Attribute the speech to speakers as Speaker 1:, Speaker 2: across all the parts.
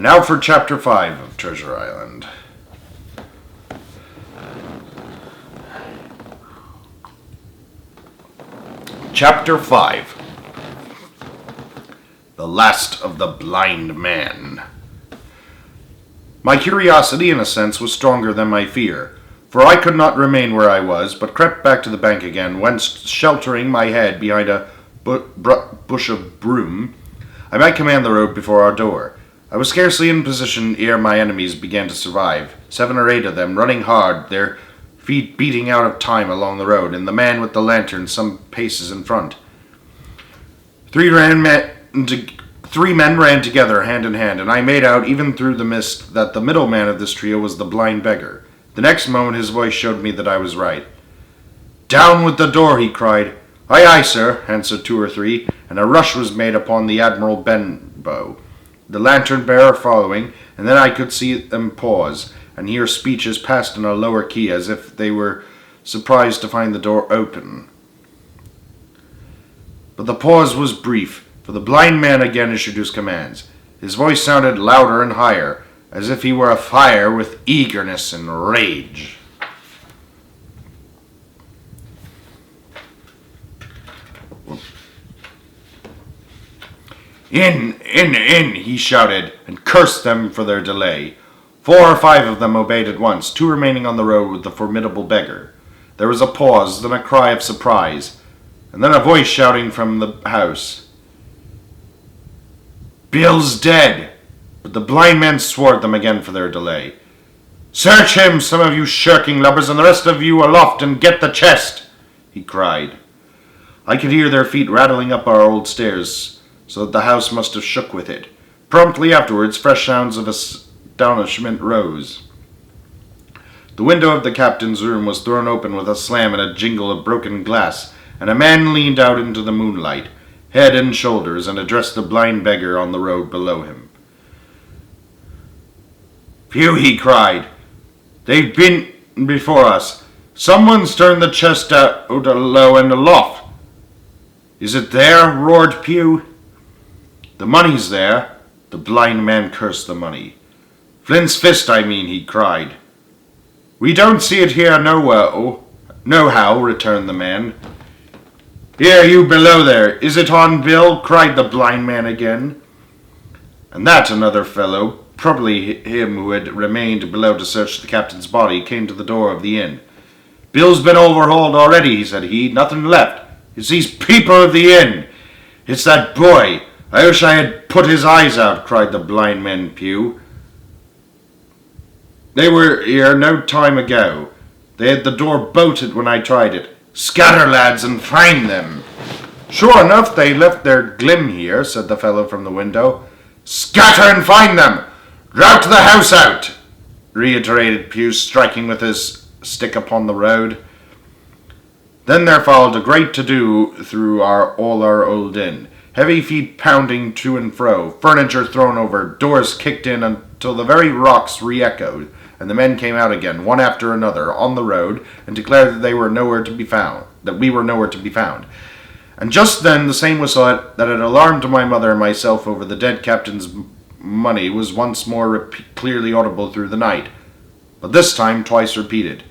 Speaker 1: now for Chapter 5 of Treasure Island. Chapter 5. The Last of the Blind Man. My curiosity, in a sense, was stronger than my fear, for I could not remain where I was, but crept back to the bank again, whence, sheltering my head behind a bush of broom, I might command the road before our door. I was scarcely in position ere my enemies began to survive, 7 or 8 of them running hard, their feet beating out of time along the road, and the man with the lantern some paces in front. 3 men ran together, hand in hand, and I made out, even through the mist, that the middle man of this trio was the blind beggar. The next moment his voice showed me that I was right. "Down with the door," he cried. "Aye, aye, sir," answered 2 or 3, and a rush was made upon the Admiral Benbow, the lantern-bearer following, and then I could see them pause, and hear speeches passed in a lower key, as if they were surprised to find the door open. But the pause was brief, for the blind man again issued his commands. His voice sounded louder and higher, as if he were afire with eagerness and rage. In, he shouted, and cursed them for their delay. 4 or 5 of them obeyed at once, 2 remaining on the road with the formidable beggar. There was a pause, then a cry of surprise, and then a voice shouting from the house. "Bill's dead!" But the blind men swore at them again for their delay. "Search him, some of you shirking lubbers, and the rest of you aloft, and get the chest!" he cried. I could hear their feet rattling up our old stairs, so that the house must have shook with it. Promptly afterwards, fresh sounds of astonishment rose. The window of the captain's room was thrown open with a slam and a jingle of broken glass, and a man leaned out into the moonlight, head and shoulders, and addressed the blind beggar on the road below him. "Phew," he cried. "They've been before us. Someone's turned the chest out low and aloft." "Is it there?" roared Pew. "The money's there." The blind man cursed the money. "Flint's fist, I mean," he cried. "We don't see it here nohow," returned the man. "Here, you below there, is it on, Bill?" cried the blind man again. And that another fellow, probably him who had remained below to search the captain's body, came to the door of the inn. "Bill's been overhauled already," said he. "Nothing left. It's these people of the inn. It's that boy. I wish I had put his eyes out," cried the blind man Pew. "They were here no time ago. They had the door bolted when I tried it. Scatter, lads, and find them." "Sure enough, they left their glim here," said the fellow from the window. "Scatter and find them! Rout the house out!" reiterated Pew, striking with his stick upon the road. Then there followed a great to-do through all our old inn. Heavy feet pounding to and fro, furniture thrown over, doors kicked in until the very rocks re-echoed, and the men came out again, one after another, on the road, and declared that we were nowhere to be found. And just then the same whistle that had alarmed my mother and myself over the dead captain's money was once more clearly audible through the night, but this time twice repeated.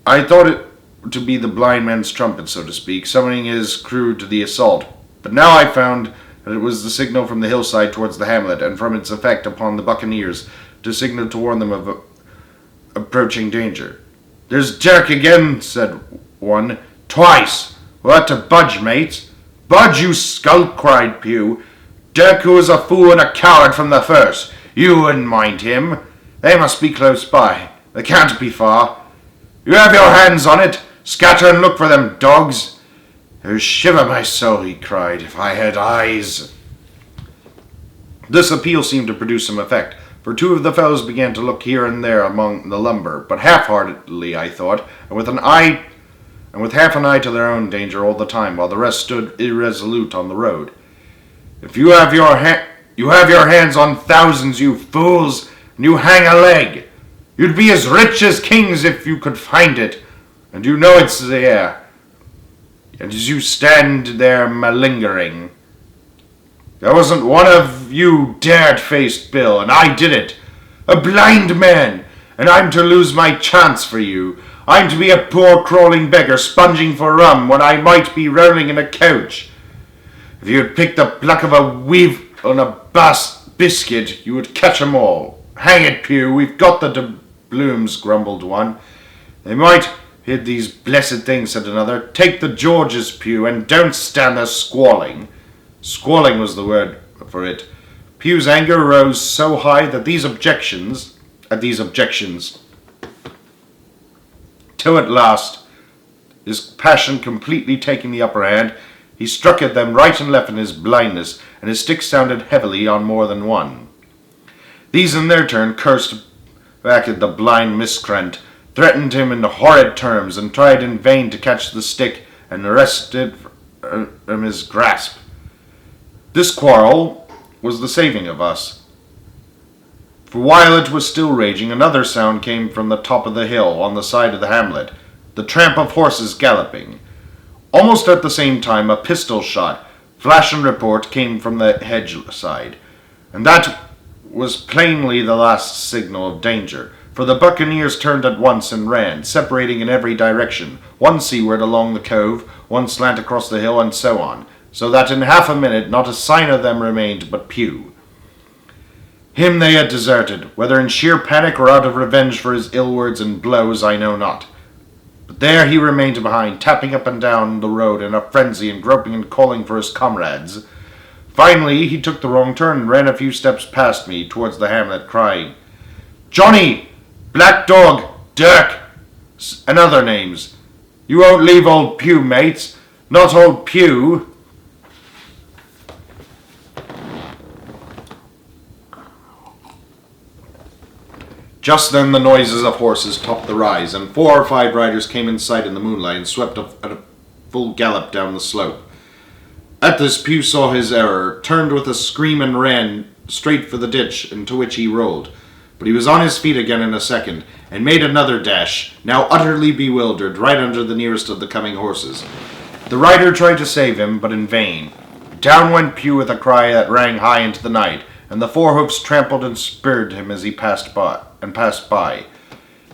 Speaker 1: I thought it to be the blind man's trumpet, so to speak, summoning his crew to the assault, but now I found that it was the signal from the hillside towards the hamlet, and from its effect upon the buccaneers, to signal to warn them of approaching danger. "There's Dirk again," said one. "Twice. We'll have to budge, mates." "Budge, you skulk," cried Pew. "Dirk, who was a fool and a coward from the first. You wouldn't mind him. They must be close by. They can't be far. You have your hands on it. Scatter and look for them, dogs." "Oh, shiver my soul," he cried, "if I had eyes." This appeal seemed to produce some effect, for 2 of the fellows began to look here and there among the lumber, but half-heartedly, I thought, and with half an eye to their own danger all the time, while the rest stood irresolute on the road. "If you have your hands on thousands, you fools, and you hang a leg. You'd be as rich as kings if you could find it, and you know it's there. And as you stand there malingering, There wasn't one of you dared face Bill, and I did it. A blind man, and I'm to lose my chance for you. I'm to be a poor crawling beggar sponging for rum when I might be rolling in a couch. If you'd picked the pluck of a weave on a bass biscuit, you would catch 'em all. Hang it, Pew, we've got the doubloons, grumbled one. They might hid these blessed things, said another. Take the Georges, Pew, and don't stand there squalling. Squalling was the word for it. Pew's anger rose so high that these objections, till at last, his passion completely taking the upper hand, he struck at them right and left in his blindness, and his stick sounded heavily on more than one. These in their turn cursed back at the blind miscreant, threatened him in horrid terms, and tried in vain to catch the stick and wrest it from his grasp. This quarrel was the saving of us. For while it was still raging, another sound came from the top of the hill on the side of the hamlet, the tramp of horses galloping. Almost at the same time, a pistol shot, flash and report, came from the hedge side, and that was plainly the last signal of danger, for the buccaneers turned at once and ran, separating in every direction, one seaward along the cove, one slant across the hill, and so on, so that in half a minute not a sign of them remained but Pew. Him they had deserted, whether in sheer panic or out of revenge for his ill words and blows, I know not. But there he remained behind, tapping up and down the road in a frenzy and groping and calling for his comrades. Finally, he took the wrong turn and ran a few steps past me towards the hamlet, crying, Johnny! Black Dog! Dirk! And other names. You won't leave old Pew, mates. Not old Pew. Just then the noises of horses topped the rise, and 4 or 5 riders came in sight in the moonlight and swept up at a full gallop down the slope. At this, Pew saw his error, turned with a scream and ran straight for the ditch into which he rolled. But he was on his feet again in a second, and made another dash, now utterly bewildered, right under the nearest of the coming horses. The rider tried to save him, but in vain. Down went Pew with a cry that rang high into the night, and the 4 hoofs trampled and spurred him as he passed by.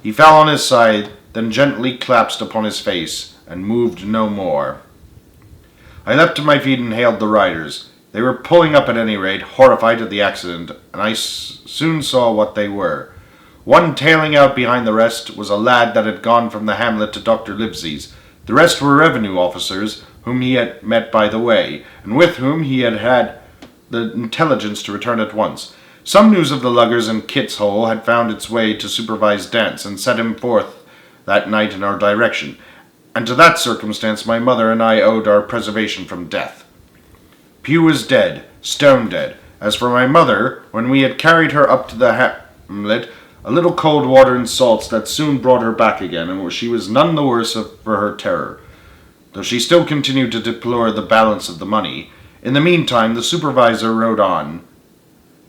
Speaker 1: He fell on his side, then gently collapsed upon his face, and moved no more. I leapt to my feet and hailed the riders. They were pulling up at any rate, horrified at the accident, and I soon saw what they were. One tailing out behind the rest was a lad that had gone from the hamlet to Dr. Livesey's. The rest were revenue officers, whom he had met by the way, and with whom he had had the intelligence to return at once. Some news of the luggers in Kit's Hole had found its way to Supervise Dance, and set him forth that night in our direction, and to that circumstance my mother and I owed our preservation from death. Pew was dead, stone dead. As for my mother, when we had carried her up to the hamlet, a little cold water and salts that soon brought her back again, and she was none the worse for her terror, though she still continued to deplore the balance of the money. In the meantime, the supervisor rode on,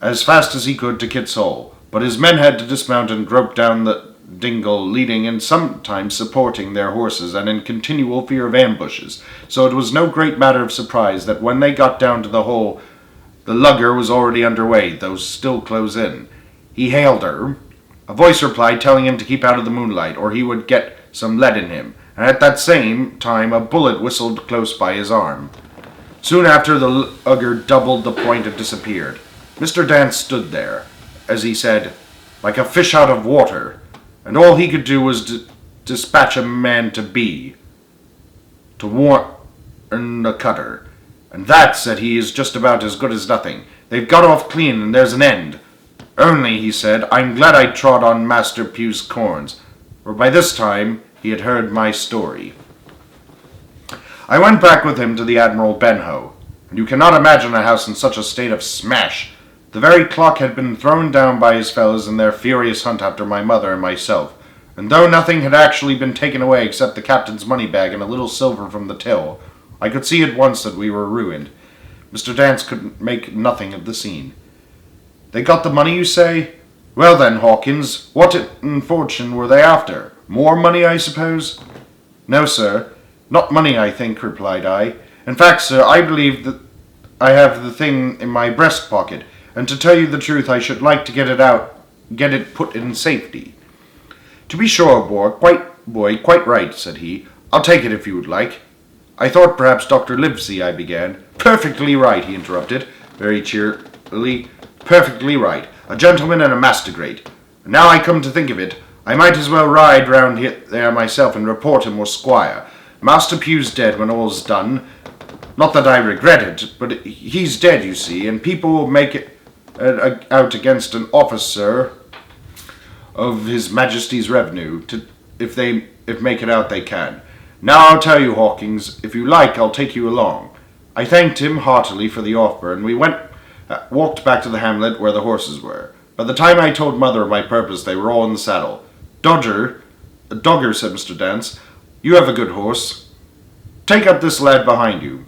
Speaker 1: as fast as he could, to Kit's Hole, but his men had to dismount and grope down the dingle, leading and sometimes supporting their horses, and in continual fear of ambushes, so it was no great matter of surprise that when they got down to the hole, the lugger was already under way, though still close in. He hailed her. A voice replied, telling him to keep out of the moonlight, or he would get some lead in him, and at that same time a bullet whistled close by his arm. Soon after, the lugger doubled the point and disappeared. Mr. Dance stood there, as he said, like a fish out of water, and all he could do was dispatch a man to warn the cutter. And that, said he, is just about as good as nothing. They've got off clean, and there's an end. Only, he said, I'm glad I trod on Master Pew's corns, for by this time he had heard my story. I went back with him to the Admiral Benbow, and you cannot imagine a house in such a state of smash. The very clock had been thrown down by his fellows in their furious hunt after my mother and myself, and though nothing had actually been taken away except the captain's money bag and a little silver from the till, I could see at once that we were ruined. Mr. Dance could make nothing of the scene. They got the money, you say? Well then, Hawkins, what in fortune were they after? More money, I suppose? No, sir, not money, I think, replied I. In fact, sir, I believe that I have the thing in my breast pocket, and to tell you the truth, I should like to get it put in safety." "To be sure, quite right," said he. "I'll take it if you would like." "I thought perhaps Dr. Livesey," I began. "Perfectly right," he interrupted, very cheerily. "Perfectly right. A gentleman and a master great. And now I come to think of it, I might as well ride round there myself and report him or squire. Master Pugh's dead when all's done. Not that I regret it, but he's dead, you see, and people will make it out against an officer of His Majesty's revenue, if make it out they can. Now I'll tell you, Hawkins, if you like, I'll take you along." I thanked him heartily for the offer, and we walked back to the hamlet where the horses were. By the time I told Mother of my purpose, they were all in the saddle. Dogger, said Mr. Dance, "you have a good horse. Take up this lad behind you."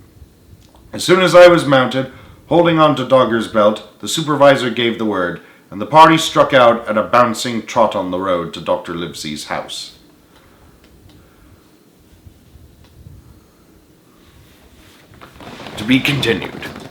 Speaker 1: As soon as I was mounted, holding on to Dogger's belt, the supervisor gave the word, and the party struck out at a bouncing trot on the road to Dr. Livesey's house. To be continued.